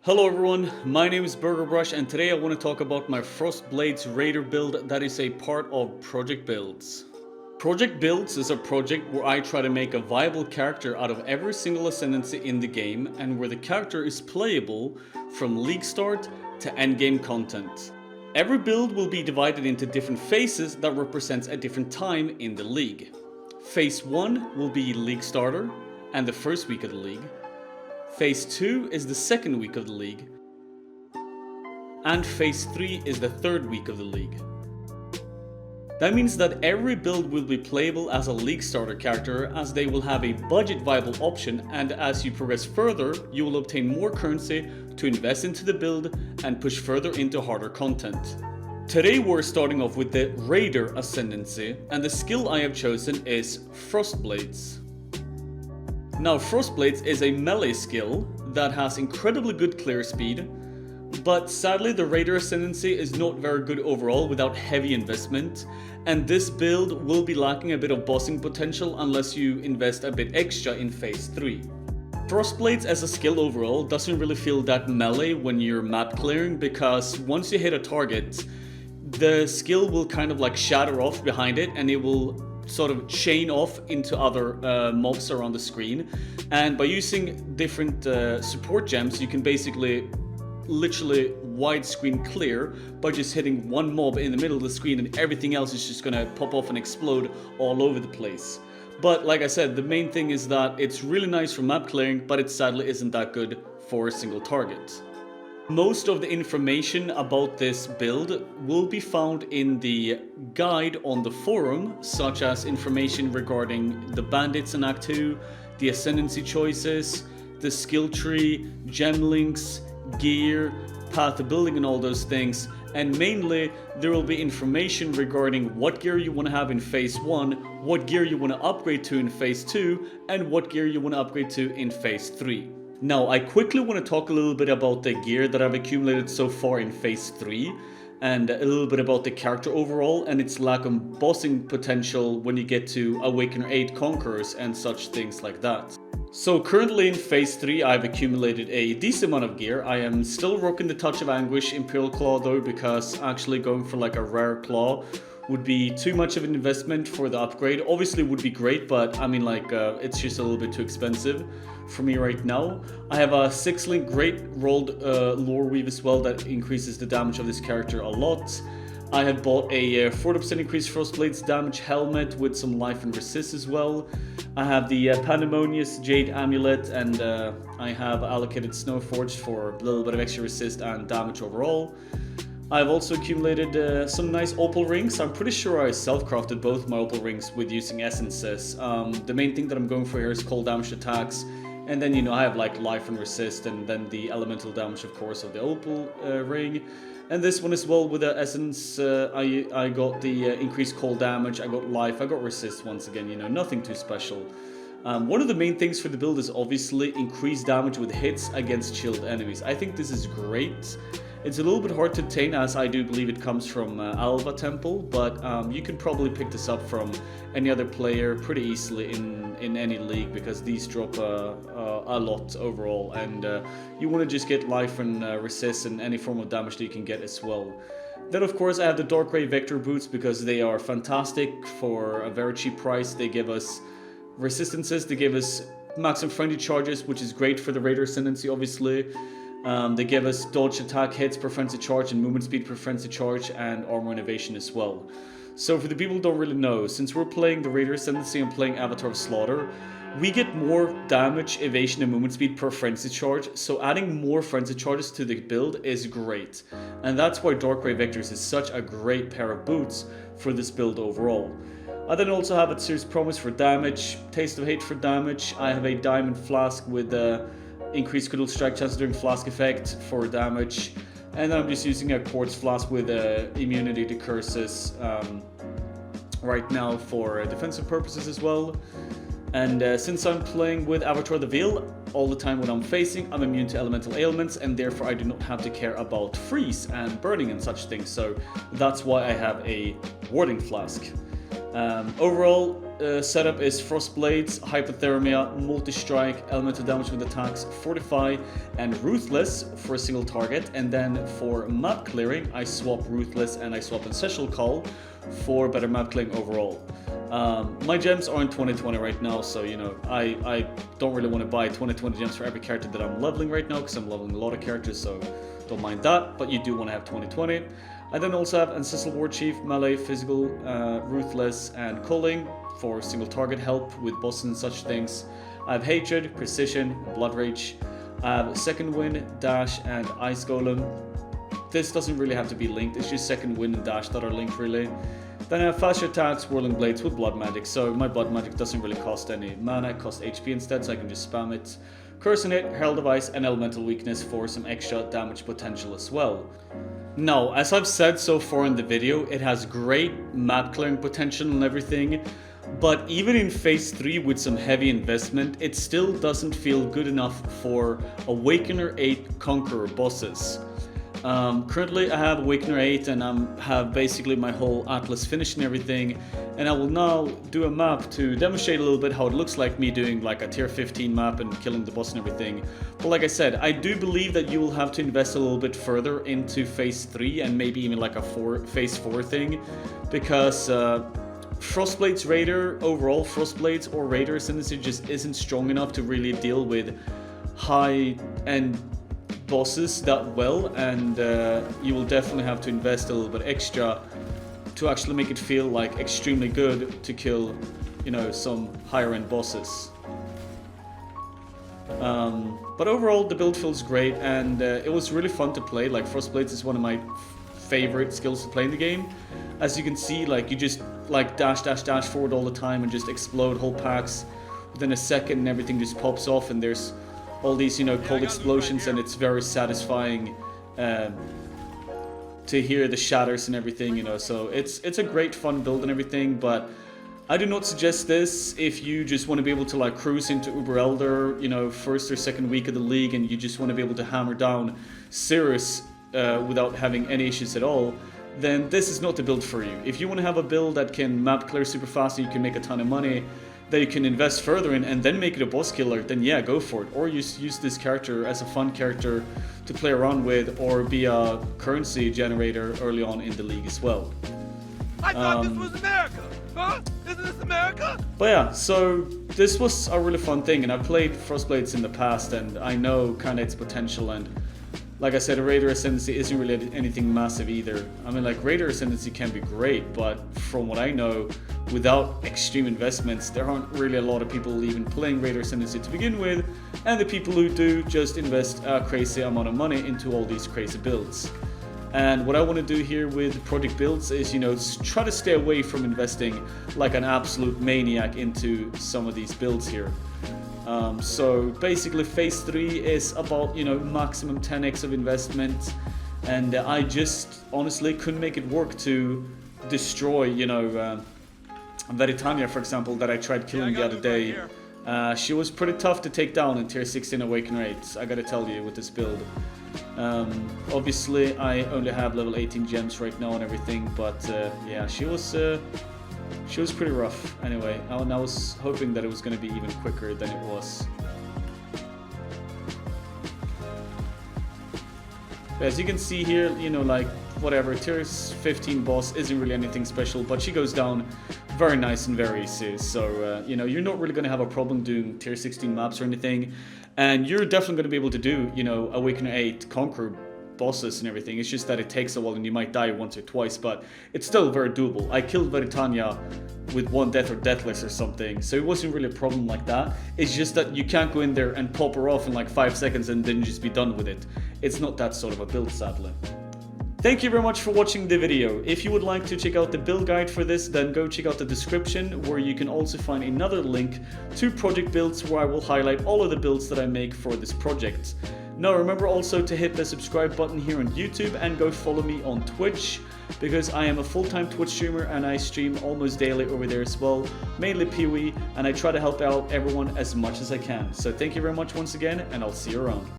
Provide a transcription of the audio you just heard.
Hello everyone, my name is BurgerBrush and today I want to talk about my Frostblades Raider build that is a part of Project Builds. Project Builds is a project where I try to make a viable character out of every single ascendancy in the game and where the character is playable from league start to endgame content. Every build will be divided into different phases that represents a different time in the league. Phase 1 will be league starter and the first week of the league. Phase 2 is the second week of the league, and Phase 3 is the third week of the league. That means that every build will be playable as a league starter character, as they will have a budget viable option, and as you progress further, you will obtain more currency to invest into the build and push further into harder content. Today we're starting off with the Raider Ascendancy, and the skill I have chosen is Frostblades. Now, Frostblades is a melee skill that has incredibly good clear speed, but sadly the Raider Ascendancy is not very good overall without heavy investment, and this build will be lacking a bit of bossing potential unless you invest a bit extra in Phase 3. Frostblades as a skill overall doesn't really feel that melee when you're map clearing, because once you hit a target, the skill will kind of like shatter off behind it and it will sort of chain off into other mobs around the screen, and by using different support gems you can basically literally widescreen clear by just hitting one mob in the middle of the screen, and everything else is just gonna pop off and explode all over the place. But like I said, the main thing is that it's really nice for map clearing, but it sadly isn't that good for a single target. Most of the information about this build will be found in the guide on the forum, such as information regarding the bandits in Act 2, the ascendancy choices, the skill tree, gem links, gear, path to building and all those things, and mainly there will be information regarding what gear you want to have in Phase 1, what gear you want to upgrade to in Phase 2, and what gear you want to upgrade to in Phase 3. Now, I quickly want to talk a little bit about the gear that I've accumulated so far in Phase 3, and a little bit about the character overall and its lack of bossing potential when you get to Awakener 8 Conquerors and such things like that. So currently in Phase 3 I've accumulated a decent amount of gear. I am still rocking the Touch of Anguish Imperial Claw though, because actually going for like a rare claw would be too much of an investment for the upgrade. Obviously it would be great, but I mean like it's just a little bit too expensive for me right now. I have a 6-link great rolled lore weave as well that increases the damage of this character a lot. I have bought a 40% increased Frostblades damage helmet with some life and resist as well. I have the Pandemonious Jade Amulet, and I have allocated Snowforged for a little bit of extra resist and damage overall. I've also accumulated some nice opal rings. I'm pretty sure I self-crafted both my opal rings with using essences. The main thing that I'm going for here is cold damage attacks, and then, you know, I have like life and resist, and then the elemental damage, of course, of the opal ring. And this one as well with the essence, I got the increased cold damage, I got life, I got resist once again, you know, nothing too special. One of the main things for the build is obviously increased damage with hits against chilled enemies. I think this is great. It's a little bit hard to obtain, as I do believe it comes from Alva Temple, but you can probably pick this up from any other player pretty easily in any league, because these drop a lot overall, and you want to just get life and resist and any form of damage that you can get as well. Then of course I have the Dark Ray Vector boots, because they are fantastic for a very cheap price. They give us resistances, they give us maximum friendly charges, which is great for the Raider Ascendancy obviously. They give us dodge attack hits per frenzy charge and movement speed per frenzy charge, and armor and evasion as well. So for the people who don't really know, since we're playing the Raider Ascendancy and playing Avatar of Slaughter, we get more damage, evasion and movement speed per frenzy charge, so adding more frenzy charges to the build is great. And that's why Dark Ray Vectors is such a great pair of boots for this build overall. I then also have a Seer's Promise for damage, Taste of Hate for damage. I have a Diamond Flask with increased critical strike chance during flask effect for damage, and then I'm just using a quartz flask with immunity to curses right now for defensive purposes as well. And since I'm playing with Avatar the Veil all the time when I'm facing, I'm immune to elemental ailments, and therefore I do not have to care about freeze and burning and such things, so that's why I have a warding flask. Overall, setup is Frost Blades, Hypothermia, Multi-Strike, Elemental Damage with attacks, Fortify, and Ruthless for a single target. And then for map clearing, I swap Ruthless and I swap Ancestral Call for better map clearing overall. My gems are in 2020 right now, so you know I don't really want to buy 2020 gems for every character that I'm leveling right now, because I'm leveling a lot of characters, so don't mind that, but you do want to have 2020. I then also have Ancestral War Chief, Melee, Physical, Ruthless, and Culling for single target help with bosses and such things. I have Hatred, Precision, Blood Rage. I have Second Wind, Dash, and Ice Golem. This doesn't really have to be linked, it's just Second Wind and Dash that are linked really. Then I have Faster Attacks, Whirling Blades with Blood Magic, so my Blood Magic doesn't really cost any mana, it costs HP instead, so I can just spam it. Curse and Hit, Herald of Ice, and Elemental Weakness for some extra damage potential as well. Now, as I've said so far in the video, it has great map clearing potential and everything, but even in Phase 3 with some heavy investment, it still doesn't feel good enough for Awakener 8 Conqueror bosses. Currently I have Awakener 8 and I have basically my whole Atlas finished and everything, and I will now do a map to demonstrate a little bit how it looks like me doing like a tier 15 map and killing the boss and everything. But like I said, I do believe that you will have to invest a little bit further into Phase 3 and maybe even like a Phase 4 thing, because Frostblade's Raider, overall Frostblades or Raider Ascendancy just isn't strong enough to really deal with high-end bosses that well, and you will definitely have to invest a little bit extra to actually make it feel like extremely good to kill, you know, some higher end bosses. But overall the build feels great, and it was really fun to play. Like Frostblades is one of my favorite skills to play in the game. As you can see, like you just like dash forward all the time and just explode whole packs within a second, and everything just pops off, and there's all these, you know, cold explosions, and it's very satisfying to hear the shatters and everything, you know. So it's a great fun build and everything, but I do not suggest this if you just want to be able to like cruise into Uber Elder, you know, first or second week of the league, and you just want to be able to hammer down Cirrus without having any issues at all. Then this is not the build for you. If you want to have a build that can map clear super fast and you can make a ton of money, that you can invest further in and then make it a boss killer, then yeah, go for it. Or use this character as a fun character to play around with, or be a currency generator early on in the league as well. I thought this was America! Huh? Isn't this America? But yeah, so this was a really fun thing, and I've played Frostblades in the past, and I know kind of its potential, and like I said, a Raider Ascendancy isn't really anything massive either. I mean, like, Raider Ascendancy can be great, but from what I know, without extreme investments, there aren't really a lot of people even playing Raider Ascendancy to begin with, and the people who do just invest a crazy amount of money into all these crazy builds. And what I want to do here with project builds is, you know, try to stay away from investing like an absolute maniac into some of these builds here. So basically Phase 3 is about, you know, maximum 10x of investment, and I just honestly couldn't make it work to destroy, you know, Veritania, for example, that I tried killing the other day. She was pretty tough to take down in tier 16 Awakener 8, I gotta tell you, with this build. Obviously I only have level 18 gems right now and everything, but yeah, she was pretty rough anyway, and I was hoping that it was going to be even quicker than it was. But as you can see here, you know, like, whatever, tier 15 boss isn't really anything special, but she goes down very nice and very easy. So, you know, you're not really going to have a problem doing tier 16 maps or anything, and you're definitely going to be able to do, you know, Awakener 8 Conqueror bosses and everything. It's just that it takes a while and you might die once or twice, but it's still very doable. I killed Veritania with 1 death or deathless or something, so it wasn't really a problem like that. It's just that you can't go in there and pop her off in like 5 seconds and then just be done with it. It's not that sort of a build, sadly. Thank you very much for watching the video. If you would like to check out the build guide for this, then go check out the description, where you can also find another link to project builds, where I will highlight all of the builds that I make for this project. Now remember also to hit the subscribe button here on YouTube, and go follow me on Twitch, because I am a full-time Twitch streamer and I stream almost daily over there as well, mainly PoE, and I try to help out everyone as much as I can. So thank you very much once again, and I'll see you around.